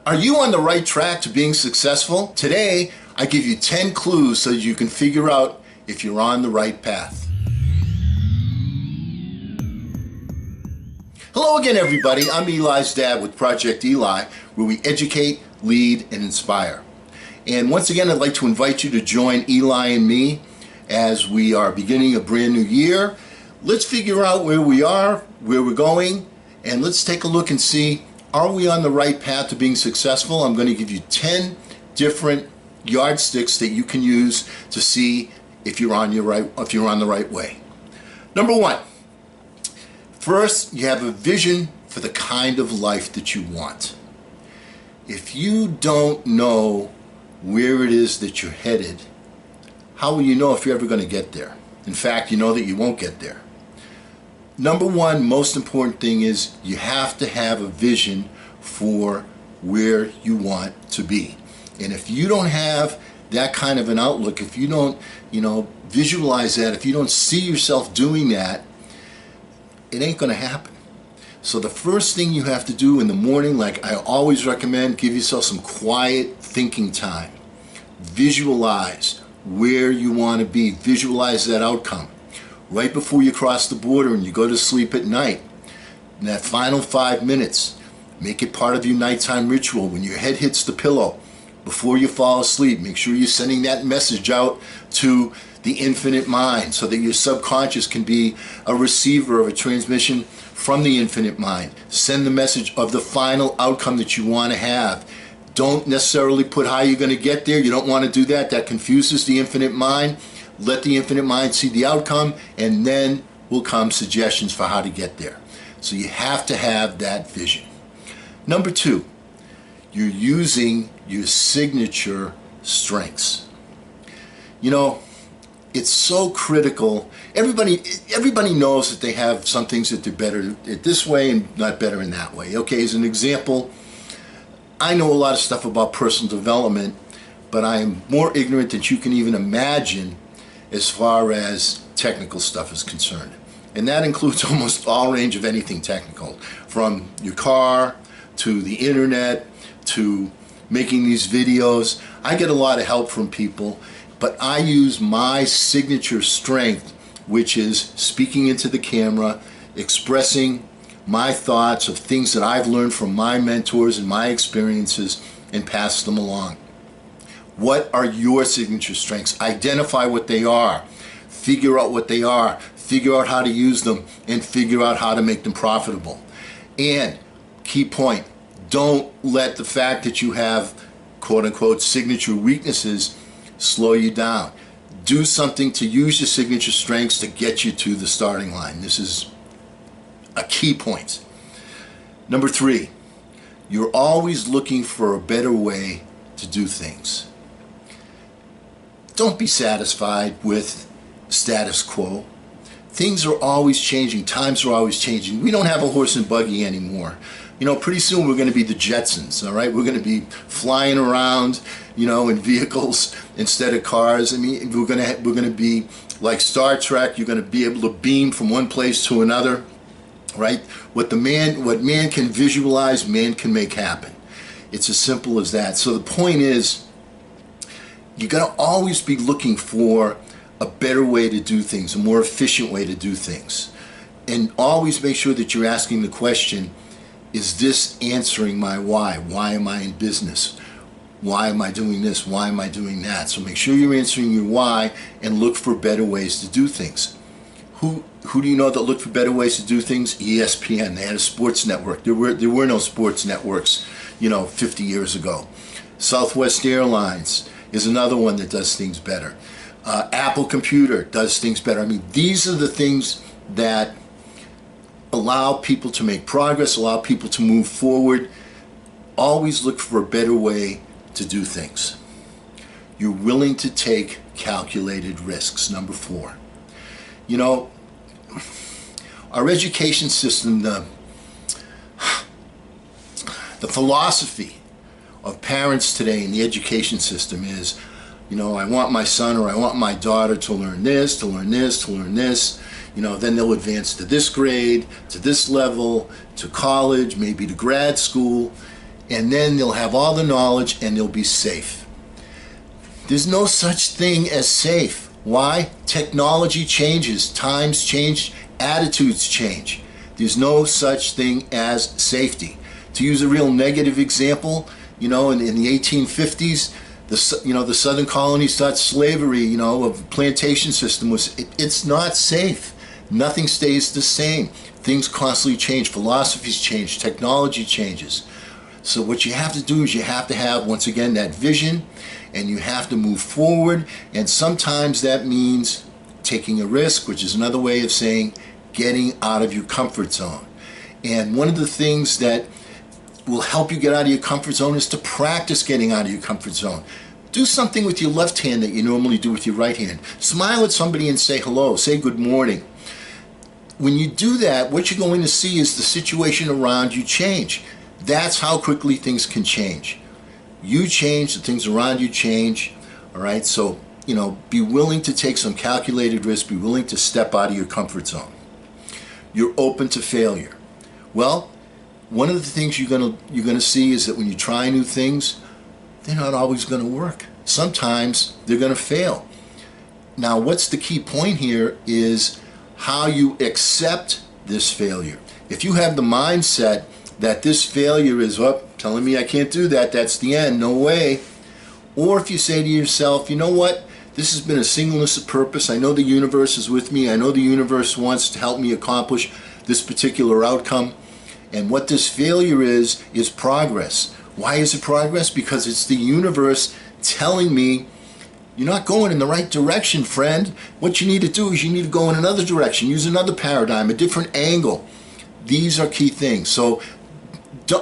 Are you on the right track to being successful? Today, I give you 10 clues so you can figure out if you're on the right path. Hello again, everybody. I'm Eli's dad with Project Eli, where we educate, lead, and inspire. And once again, I'd like to invite you to join Eli and me as we are beginning a brand new year. Let's figure out where we are, where we're going, and let's take a look and see, are we on the right path to being successful? I'm going to give you 10 different yardsticks that you can use to see if you're on the right way. Number one, first, you have a vision for the kind of life that you want. If you don't know where it is that you're headed, how will you know if you're ever going to get there? In fact, you know that you won't get there. Number one, most important thing is you have to have a vision for where you want to be. And if you don't have that kind of an outlook, if you don't, visualize that, if you don't see yourself doing that, it ain't going to happen. So the first thing you have to do in the morning, like I always recommend, give yourself some quiet thinking time. Visualize where you want to be. Visualize that outcome. Right before you cross the border and you go to sleep at night, in that final 5 minutes, make it part of your nighttime ritual. When your head hits the pillow, before you fall asleep, make sure you're sending that message out to the infinite mind so that your subconscious can be a receiver of a transmission from the infinite mind. Send the message of the final outcome that you want to have. Don't necessarily put how you're going to get there. You don't want to do that. That confuses the infinite mind. Let the infinite mind see the outcome, and then will come suggestions for how to get there. So you have to have that vision. Number two, you're using your signature strengths. It's so critical. Everybody knows that they have some things that they're better at this way and not better in that way. Okay, as an example, I know a lot of stuff about personal development, but I am more ignorant than you can even imagine as far as technical stuff is concerned. And that includes almost all range of anything technical, from your car to the internet to making these videos. I get a lot of help from people, but I use my signature strength, which is speaking into the camera, expressing my thoughts of things that I've learned from my mentors and my experiences, and pass them along. What are your signature strengths? Identify what they are. Figure out what they are. Figure out how to use them, and figure out how to make them profitable. And key point, don't let the fact that you have quote-unquote signature weaknesses slow you down. Do something to use your signature strengths to get you to the starting line. This is a key point. Number three, you're always looking for a better way to do things. Don't be satisfied with status quo. Things are always changing. Times are always changing. We don't have a horse and buggy anymore. Pretty soon we're going to be the Jetsons, all right? We're going to be flying around, in vehicles instead of cars. I mean, we're going to be like Star Trek. You're going to be able to beam from one place to another, right? What man can visualize, man can make happen. It's as simple as that. So the point is, you got to always be looking for a better way to do things, a more efficient way to do things. And always make sure that you're asking the question, is this answering my why? Why am I in business? Why am I doing this? Why am I doing that? So make sure you're answering your why and look for better ways to do things. Who do you know that looked for better ways to do things? ESPN. They had a sports network. There were no sports networks, 50 years ago. Southwest Airlines is another one that does things better. Apple Computer does things better. I mean, these are the things that allow people to make progress, allow people to move forward. Always look for a better way to do things. You're willing to take calculated risks. Number four. Our education system, the philosophy of parents today in the education system is, I want my son or I want my daughter to learn this, to learn this, to learn this. Then they'll advance to this grade, to this level, to college, maybe to grad school. and then they'll have all the knowledge and they'll be safe. There's no such thing as safe. Why? Technology changes, times change, attitudes change. There's no such thing as safety. To use a real negative example, in the 1850s, the southern colonies thought slavery, of the plantation system it's not safe. Nothing stays the same. Things constantly change. Philosophies change. Technology changes. So what you have to do is you have to have, once again, that vision, and you have to move forward. And sometimes that means taking a risk, which is another way of saying getting out of your comfort zone. And one of the things that will help you get out of your comfort zone is to practice getting out of your comfort zone. Do something with your left hand that you normally do with your right hand. Smile at somebody and say hello, say good morning. When you do that, what you're going to see is the situation around you change. That's how quickly things can change. You change, the things around you change. All right, so be willing to take some calculated risk, be willing to step out of your comfort zone. You're open to failure. Well, one of the things you're gonna see is that when you try new things, they're not always gonna work. Sometimes they're gonna fail. Now, what's the key point here is how you accept this failure. If you have the mindset that this failure is telling me I can't do that, that's the end, no way. Or if you say to yourself, you know what, this has been a singleness of purpose. I know the universe is with me. I know the universe wants to help me accomplish this particular outcome. And what this failure is progress. Why is it progress? Because it's the universe telling me, you're not going in the right direction, friend. What you need to do is you need to go in another direction, use another paradigm, a different angle. These are key things. So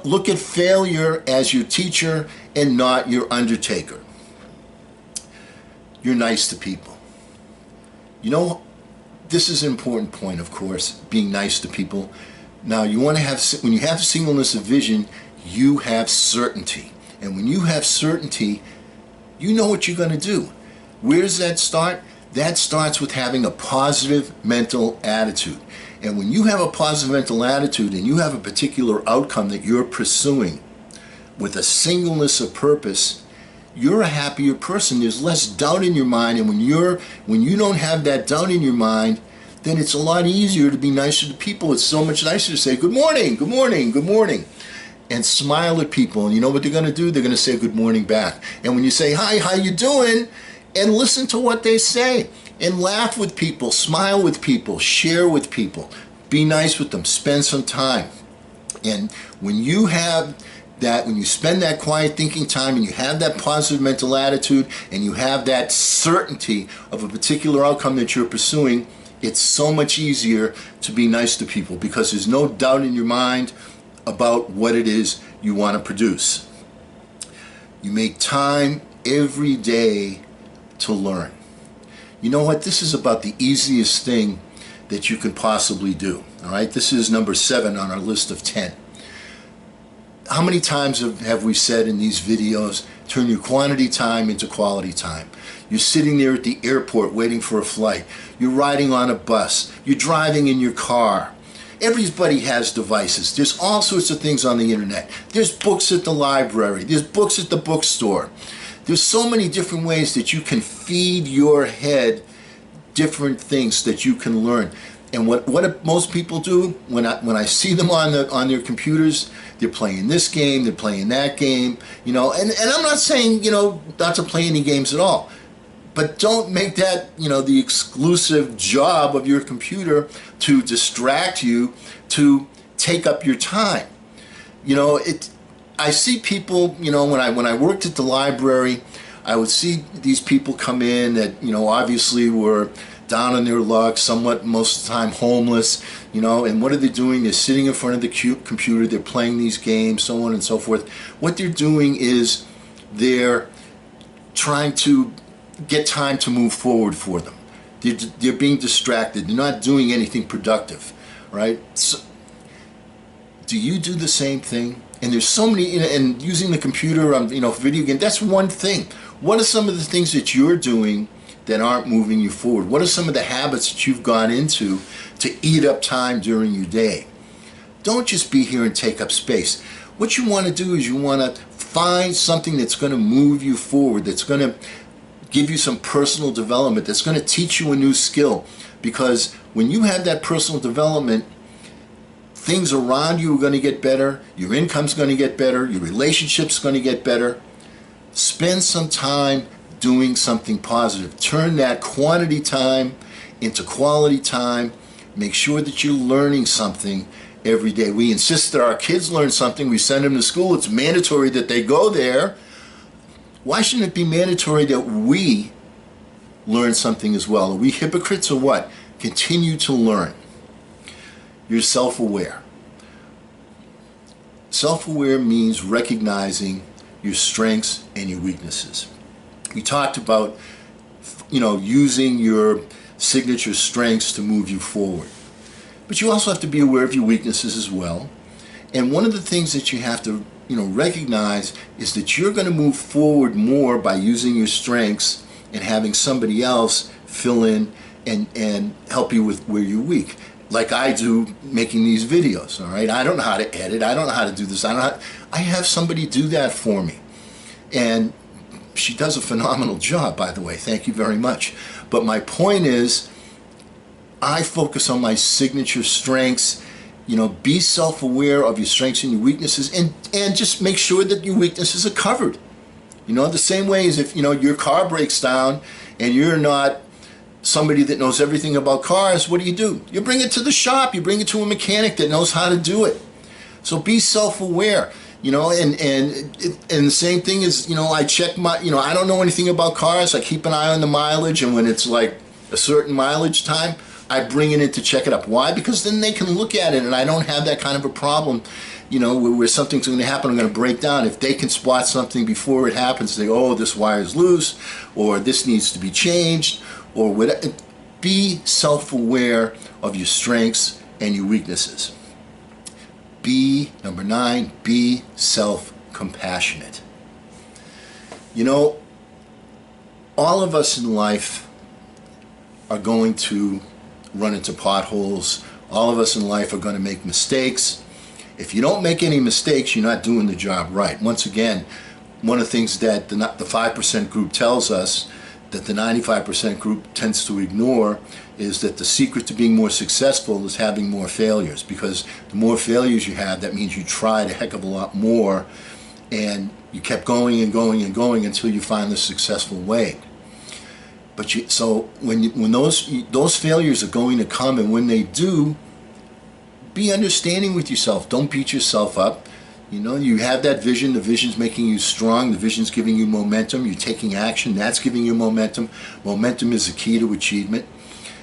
look at failure as your teacher and not your undertaker. You're nice to people. This is an important point, of course, being nice to people. Now, when you have singleness of vision, you have certainty. And when you have certainty, you know what you're going to do. Where does that start? That starts with having a positive mental attitude. And when you have a positive mental attitude and you have a particular outcome that you're pursuing with a singleness of purpose, you're a happier person. There's less doubt in your mind. And when you don't have that doubt in your mind, then it's a lot easier to be nicer to people. It's so much nicer to say, good morning, good morning, good morning. And smile at people. And you know what they're going to do? They're going to say good morning back. And when you say, hi, how you doing? And listen to what they say. And laugh with people, smile with people, share with people. Be nice with them, spend some time. And when you have that, when you spend that quiet thinking time and you have that positive mental attitude and you have that certainty of a particular outcome that you're pursuing, it's so much easier to be nice to people because there's no doubt in your mind about what it is you want to produce. You make time every day to learn. You know what? This is about the easiest thing that you can possibly do. All right? This is number 7 on our list of 10. How many times have we said in these videos, turn your quantity time into quality time? You're sitting there at the airport waiting for a flight. You're riding on a bus. You're driving in your car. Everybody has devices. There's all sorts of things on the internet. There's books at the library. There's books at the bookstore. There's so many different ways that you can feed your head different things that you can learn. And what most people do when I see them on their computers, they're playing this game, they're playing that game, and I'm not saying not to play any games at all. But don't make that, the exclusive job of your computer to distract you, to take up your time. I see people, when I worked at the library, I would see these people come in that, obviously were down on their luck, somewhat most of the time homeless, and what are they doing? They're sitting in front of the computer, they're playing these games, so on and so forth. What they're doing is they're trying to get time to move forward for them. They're being distracted. They're not doing anything productive, right? So, do you do the same thing? And there's so many, and using the computer on, video game, that's one thing. What are some of the things that you're doing that aren't moving you forward? What are some of the habits that you've gone into to eat up time during your day? Don't just be here and take up space. what you want to do is you want to find something that's going to move you forward, that's going to give you some personal development, that's going to teach you a new skill. Because when you have that personal development, things around you are going to get better, your income's going to get better, your relationship's going to get better. Spend some time doing something positive. Turn that quantity time into quality time. Make sure that you're learning something every day. We insist that our kids learn something. We send them to school. It's mandatory that they go there. Why shouldn't it be mandatory that we learn something as well? Are we hypocrites or what? Continue to learn. You're self-aware. Self-aware means recognizing your strengths and your weaknesses. We talked about, using your signature strengths to move you forward. But you also have to be aware of your weaknesses as well. And one of the things that you have to, recognize is that you're going to move forward more by using your strengths and having somebody else fill in and help you with where you're weak. Like I do making these videos, all right? I don't know how to edit. I don't know how to do this. I have somebody do that for me. And she does a phenomenal job, by the way. Thank you very much. But my point is, I focus on my signature strengths. Be self-aware of your strengths and your weaknesses, and just make sure that your weaknesses are covered. The same way as if, your car breaks down and you're not somebody that knows everything about cars, what do? You bring it to the shop, you bring it to a mechanic that knows how to do it. So be self-aware, and the same thing is, I check my, I don't know anything about cars, I keep an eye on the mileage, and when it's like a certain mileage time, I bring it in to check it up. Why? Because then they can look at it and I don't have that kind of a problem, where something's going to happen, I'm going to break down. If they can spot something before it happens, they go, oh, this wire's loose, or this needs to be changed, or whatever. Be self-aware of your strengths and your weaknesses. Number 9, be self-compassionate. All of us in life are going to run into potholes. All of us in life are going to make mistakes. If you don't make any mistakes, you're not doing the job right. Once again, one of the things that the 5% group tells us that the 95% group tends to ignore is that the secret to being more successful is having more failures, because the more failures you have, that means you tried a heck of a lot more and you kept going and going and going until you find the successful way. But so when those failures are going to come, and when they do, be understanding with yourself. Don't beat yourself up. You have that vision. The vision's making you strong. The vision's giving you momentum. You're taking action. That's giving you momentum. Momentum is the key to achievement.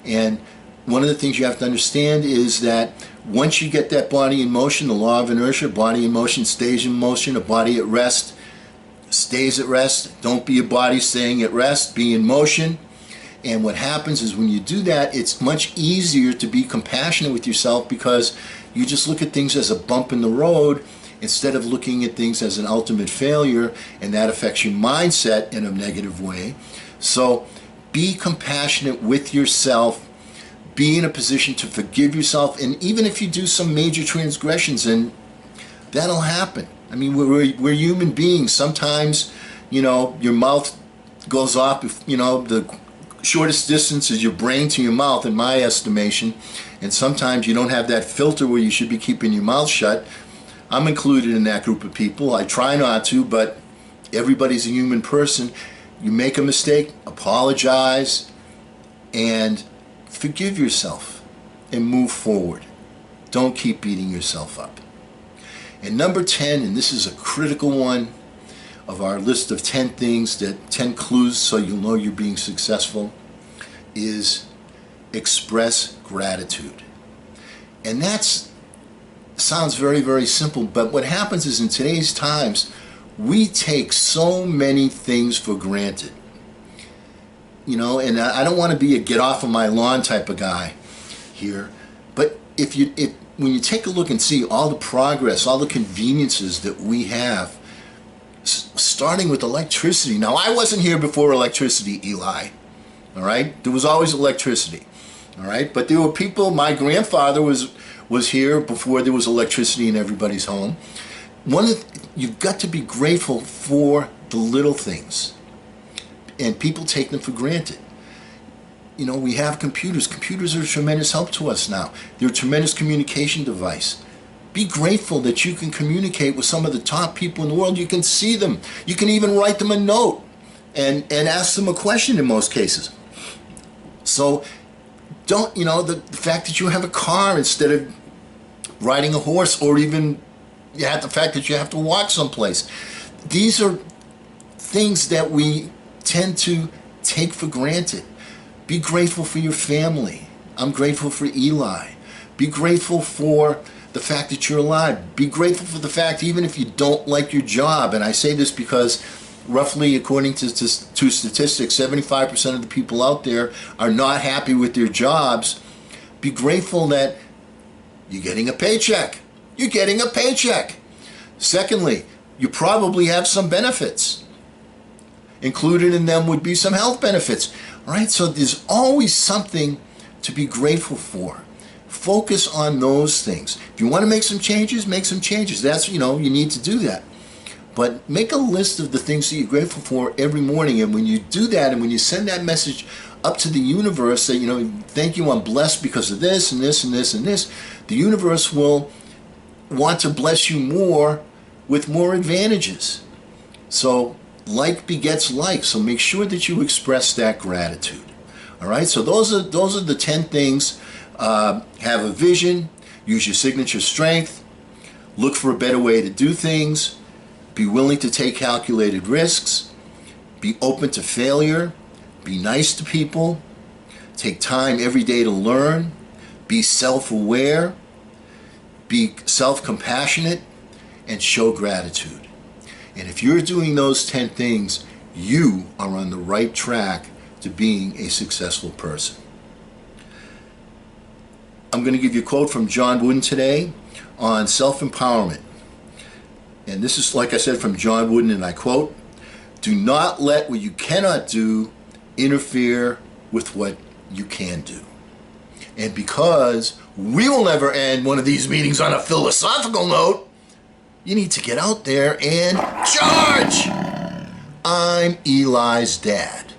And one of the things you have to understand is that once you get that body in motion, the law of inertia, body in motion stays in motion. A body at rest stays at rest. Don't be a body staying at rest. Be in motion. And what happens is when you do that, it's much easier to be compassionate with yourself, because you just look at things as a bump in the road instead of looking at things as an ultimate failure, and that affects your mindset in a negative way. So be compassionate with yourself. Be in a position to forgive yourself. And even if you do some major transgressions, and that'll happen. I mean, we're human beings. Sometimes, your mouth goes off, the shortest distance is your brain to your mouth, in my estimation. And sometimes you don't have that filter where you should be keeping your mouth shut. I'm included in that group of people. I try not to, but everybody's a human person. You make a mistake, apologize, and forgive yourself, and move forward. Don't keep beating yourself up. And number 10, and this is a critical one of our list of 10 things, 10 clues so you'll know you're being successful, is express gratitude. And that sounds very, very simple, but what happens is in today's times, we take so many things for granted. And I don't want to be a get off of my lawn type of guy here, but when you take a look and see all the progress, all the conveniences that we have, starting with electricity. Now, I wasn't here before electricity, Eli, all right? There was always electricity, all right? But there were people, my grandfather was here before there was electricity in everybody's home. you've got to be grateful for the little things, and people take them for granted. You know, we have computers. Computers are a tremendous help to us now. They're a tremendous communication device. Be grateful that you can communicate with some of the top people in the world. You can see them. You can even write them a note and ask them a question in most cases. So don't, you know, the fact that you have a car instead of riding a horse, or even the fact that you have to walk someplace. These are things that we tend to take for granted. Be grateful for your family. I'm grateful for Eli. Be grateful for the fact that you're alive. Be grateful for the fact even if you don't like your job, and I say this because roughly according to statistics, 75% of the people out there are not happy with their jobs. Be grateful that you're getting a paycheck. You're getting a paycheck. Secondly, you probably have some benefits. Included in them would be some health benefits. All right, so there's always something to be grateful for. Focus on those things. If you want to make some changes, make some changes. That's, you know, you need to do that. But make a list of the things that you're grateful for every morning. And when you do that, and when you send that message up to the universe that, you know, thank you, I'm blessed because of this and this and this and this, the universe will want to bless you more with more advantages. So like begets like. So make sure that you express that gratitude. All right. So those are the 10 things. Have a vision. Use your signature strength. Look for a better way to do things. Be willing to take calculated risks. Be open to failure. Be nice to people. Take time every day to learn. Be self-aware. Be self-compassionate. And show gratitude. And if you're doing those 10 things, you are on the right track to being a successful person. I'm going to give you a quote from John Wooden today on self-empowerment. And this is, like I said, from John Wooden, and I quote, "Do not let what you cannot do interfere with what you can do." And because we will never end one of these meetings on a philosophical note, you need to get out there and charge! I'm Eli's dad.